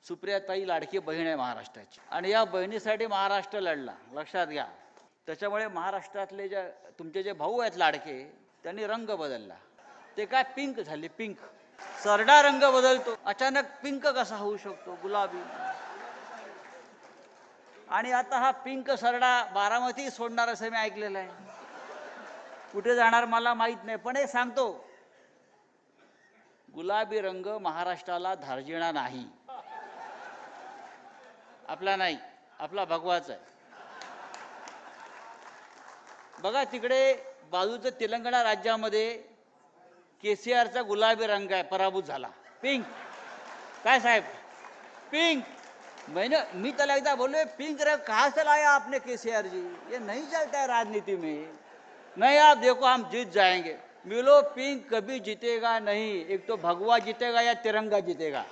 सुप्रियाताई लाडकी बहीण आहे महाराष्ट्राची आणि या बहिणीसाठी महाराष्ट्र लढला, लक्षात घ्या. त्याच्यामुळे महाराष्ट्रातले जे तुमचे जे भाऊ आहेत लाडके, त्यांनी रंग बदलला. ते काय पिंक झाले, पिंक. सरडा रंग बदलतो, अचानक पिंक कसा होऊ शकतो, गुलाबी. आणि आता हा पिंक सरडा बारामती सोडणार असं मी ऐकलेलं आहे. कुठे जाणार मला माहित नाही, पण हे सांगतो, गुलाबी रंग महाराष्ट्राला धार्जिणा नाही. आपला नाही, आपला भगवाचा आहे. बघा तिकडे बाजूचं तेलंगणा राज्यामध्ये केसीआरचा गुलाबी रंग आहे, पराभूत झाला, पिंक. काय साहेब, पिंक. मैंने मी त्याला एकदा बोललो, पिंक रंग कहाँ से लाया आपने केसीआर जी, ये नहीं चलता है राजनीति में. नहीं आप देखो हम जीत जाएंगे. मिलो पिंक कभी जीतेगा नहीं, एक तो भगवा जीतेगा या तिरंगा जीतेगा.